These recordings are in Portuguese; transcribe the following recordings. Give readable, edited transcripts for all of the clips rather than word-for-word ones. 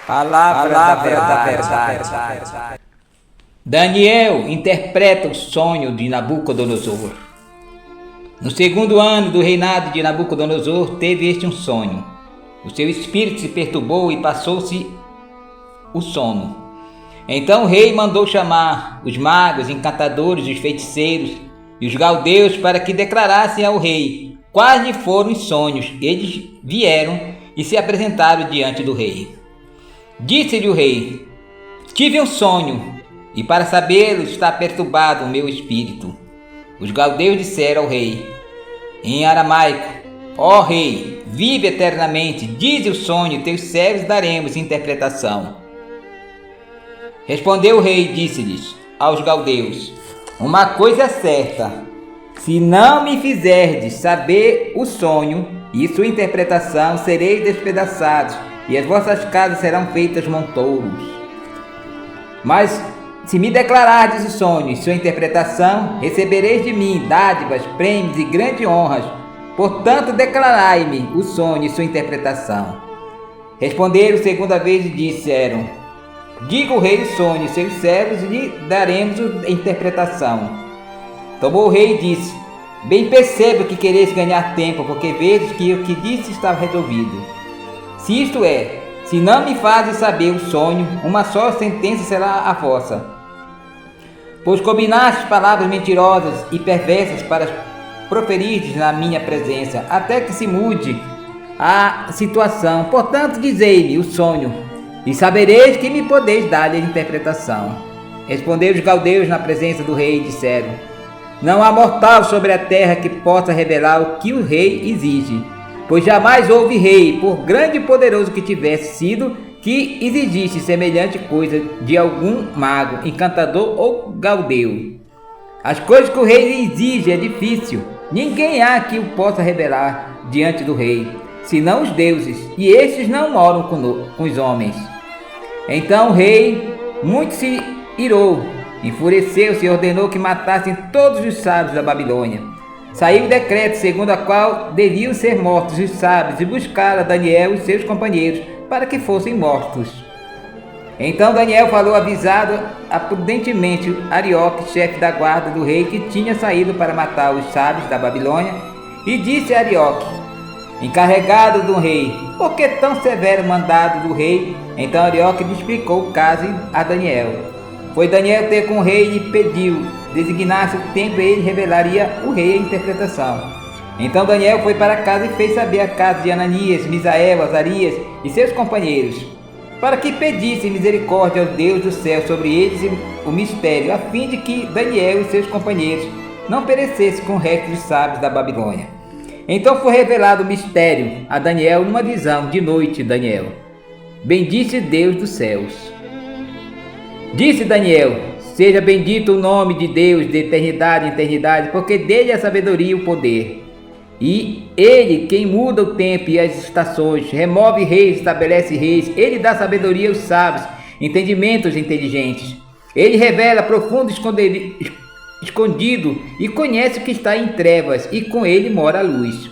Palavra da verdade. Daniel interpreta o sonho de Nabucodonosor. No segundo ano do reinado de Nabucodonosor, teve este um sonho. O seu espírito se perturbou e passou-se o sono. Então o rei mandou chamar os magos, encantadores, os feiticeiros e os galdeus para que declarassem ao rei quais lhe foram os sonhos. Eles vieram e se apresentaram diante do rei. Disse-lhe o rei: tive um sonho, e para sabê-lo está perturbado o meu espírito. Os galdeus disseram ao rei, em aramaico: ó rei, vive eternamente, dize o sonho, teus servos daremos interpretação. Respondeu o rei e disse-lhes aos galdeus: uma coisa é certa, se não me fizerdes saber o sonho e sua interpretação, sereis despedaçados, e as vossas casas serão feitas montouros. Mas se me declarardes o sonho e sua interpretação, recebereis de mim dádivas, prêmios e grandes honras. Portanto, declarai-me o sonho e sua interpretação. Responderam segunda vez e disseram: diga o rei o sonho e seus servos, e lhe daremos a interpretação. Tomou o rei e disse: bem percebo que quereis ganhar tempo, porque vedes que o que disse está resolvido. Se isto é, se não me fazes saber o sonho, uma só sentença será a vossa. Pois combinastes palavras mentirosas e perversas para proferirdes na minha presença, até que se mude a situação. Portanto, dizei-me o sonho, e sabereis que me podeis dar a interpretação. Responderam os galdeus na presença do rei e disseram: não há mortal sobre a terra que possa revelar o que o rei exige, pois jamais houve rei, por grande e poderoso que tivesse sido, que exigisse semelhante coisa de algum mago, encantador ou galdeu. As coisas que o rei exige é difícil, ninguém há que o possa revelar diante do rei, senão os deuses, e estes não moram com os homens. Então o rei muito se irou, enfureceu-se e ordenou que matassem todos os sábios da Babilônia. Saiu o decreto segundo a qual deviam ser mortos os sábios, e buscaram Daniel e seus companheiros para que fossem mortos. Então Daniel falou avisado a prudentemente Arioque, chefe da guarda do rei, que tinha saído para matar os sábios da Babilônia, e disse a Arioque, encarregado do rei: por que tão severo mandado do rei? Então Arioque lhe explicou o caso a Daniel. Foi Daniel ter com o rei e lhe pediu designasse o tempo, e ele revelaria o rei a interpretação. Então Daniel foi para casa e fez saber a casa de Ananias, Misael, Azarias e seus companheiros, para que pedissem misericórdia ao Deus do céu sobre eles o mistério, a fim de que Daniel e seus companheiros não perecessem com o resto dos sábios da Babilônia. Então foi revelado o mistério a Daniel numa visão de noite. Daniel: bendisse Deus dos céus. Disse Daniel: seja bendito o nome de Deus de eternidade em eternidade, porque dele é a sabedoria e o poder. E ele, quem muda o tempo e as estações, remove reis, estabelece reis, ele dá sabedoria aos sábios, entendimento aos inteligentes. Ele revela profundo escondido e conhece o que está em trevas, e com ele mora a luz.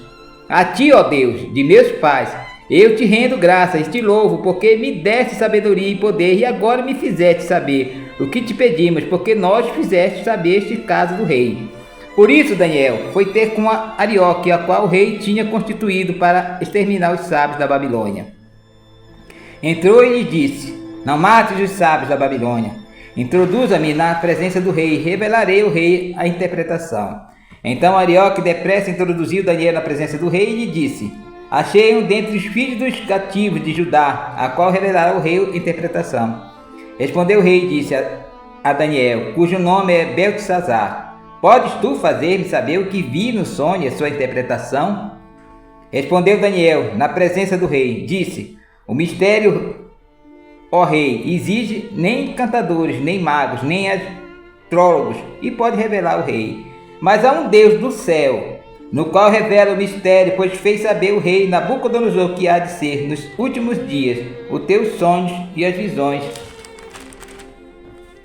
A ti, ó Deus, de meus pais, eu te rendo graças, te louvo, porque me deste sabedoria e poder, e agora me fizeste saber o que te pedimos, porque nós fizeste saber este caso do rei. Por isso, Daniel foi ter com a Arioque, a qual o rei tinha constituído para exterminar os sábios da Babilônia. Entrou e lhe disse: não mates os sábios da Babilônia. Introduza-me na presença do rei, e revelarei ao rei a interpretação. Então Arioque depressa introduziu Daniel na presença do rei e lhe disse: achei um dentre os filhos dos cativos de Judá, a qual revelará ao rei a interpretação. Respondeu o rei e disse a Daniel, cujo nome é Beltesazar: podes tu fazer-me saber o que vi no sonho e a sua interpretação? Respondeu Daniel na presença do rei, disse: o mistério, ó rei, exige nem encantadores, nem magos, nem astrólogos, e pode revelar o rei. Mas há um Deus do céu, no qual revela o mistério, pois fez saber o rei Nabucodonosor que há de ser nos últimos dias os teus sonhos e as visões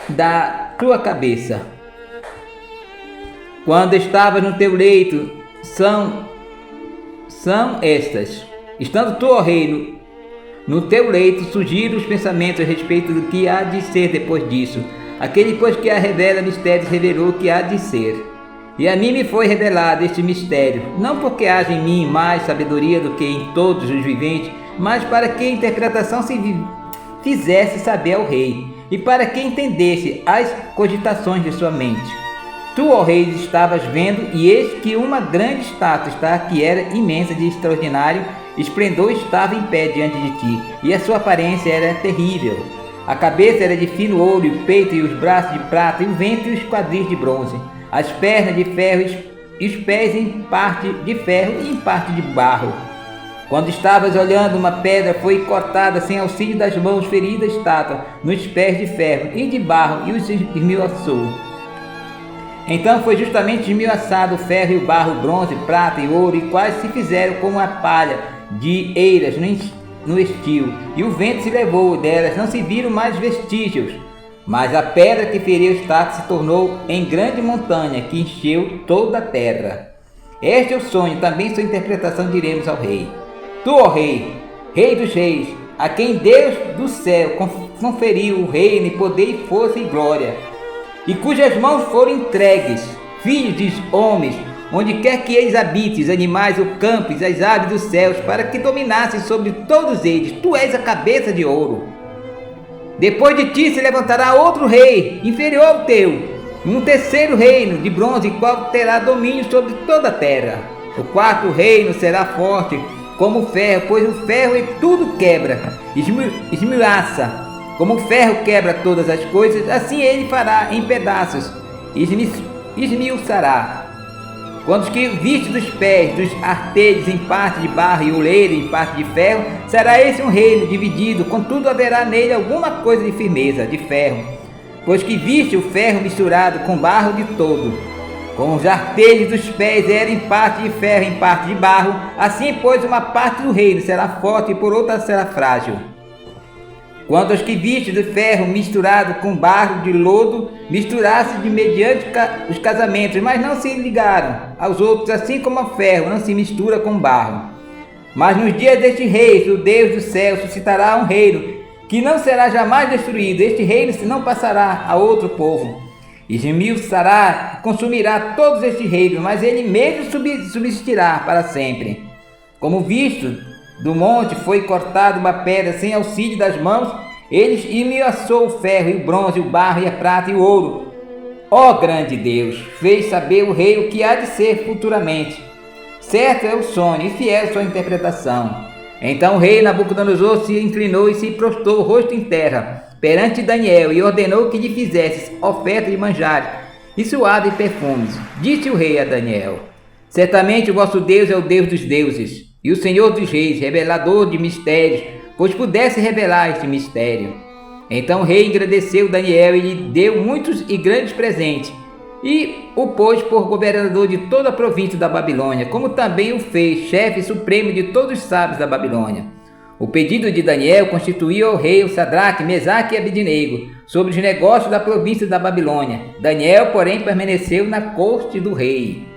da tua cabeça. Quando estavas no teu leito, são estas: estando tu, ó rei, no teu leito surgiram os pensamentos a respeito do que há de ser depois disso. Aquele, pois, que a revela mistérios, revelou o que há de ser. E a mim me foi revelado este mistério, não porque haja em mim mais sabedoria do que em todos os viventes, mas para que a interpretação se fizesse saber ao rei, e para que entendesse as cogitações de sua mente. Tu, ó rei, estavas vendo, e eis que uma grande estátua que era imensa de extraordinário esplendor estava em pé diante de ti, e a sua aparência era terrível. A cabeça era de fino ouro, e o peito e os braços de prata, e o ventre e os quadris de bronze, as pernas de ferro e os pés em parte de ferro e em parte de barro. Quando estavas olhando, uma pedra foi cortada sem auxílio das mãos ferida a estátua, nos pés de ferro e de barro, e os esmiuçou. Então foi justamente esmiuçado o ferro e o barro, o bronze, prata e ouro, e quase se fizeram como a palha de eiras no estio, e o vento se levou delas, não se viram mais vestígios. Mas a pedra que feriu a estátua se tornou em grande montanha, que encheu toda a terra. Este é o sonho, também sua interpretação diremos ao rei. Tu, ó rei, rei dos reis, a quem Deus do céu conferiu o reino e poder e força e glória, e cujas mãos foram entregues, filhos dos homens, onde quer que eles habitem, os animais, o campo, as aves dos céus, para que dominassem sobre todos eles. Tu és a cabeça de ouro. Depois de ti se levantará outro rei, inferior ao teu, um terceiro reino de bronze, qual terá domínio sobre toda a terra. O quarto reino será forte como o ferro, pois o ferro em tudo quebra, esmiuça. Como o ferro quebra todas as coisas, assim ele fará em pedaços, esmiuçará. Quando os que viste dos pés dos artelhos em parte de barro e oleiro em parte de ferro, será esse um reino dividido, contudo haverá nele alguma coisa de firmeza, de ferro. Pois que viste o ferro misturado com barro de todo, com os artelhos dos pés eram em parte de ferro, em parte de barro, assim pois uma parte do reino será forte e por outra será frágil. Quanto aos que viste do ferro misturado com barro de lodo, misturasse de mediante os casamentos, mas não se ligaram aos outros, assim como o ferro não se mistura com barro. Mas nos dias deste rei, o Deus do céu, suscitará um reino, que não será jamais destruído. Este reino não passará a outro povo. Esmiuçará e consumirá todos estes reinos, mas ele mesmo subsistirá para sempre. Como visto do monte foi cortada uma pedra sem auxílio das mãos, eles esmiuçou o ferro e o bronze, o barro e a prata e o ouro. Ó grande Deus, fez saber o rei o que há de ser futuramente. Certo é o sonho e fiel sua interpretação. Então o rei Nabucodonosor se inclinou e se prostrou o rosto em terra perante Daniel e ordenou que lhe fizesse oferta de manjares e suaves perfumes. Disse o rei a Daniel: certamente o vosso Deus é o Deus dos deuses e o Senhor dos reis, revelador de mistérios, pois pudesse revelar este mistério. Então o rei agradeceu Daniel e lhe deu muitos e grandes presentes, e o pôs por governador de toda a província da Babilônia, como também o fez chefe supremo de todos os sábios da Babilônia. O pedido de Daniel constituiu ao rei o Sadraque, Mesaque e Abednego sobre os negócios da província da Babilônia. Daniel, porém, permaneceu na corte do rei.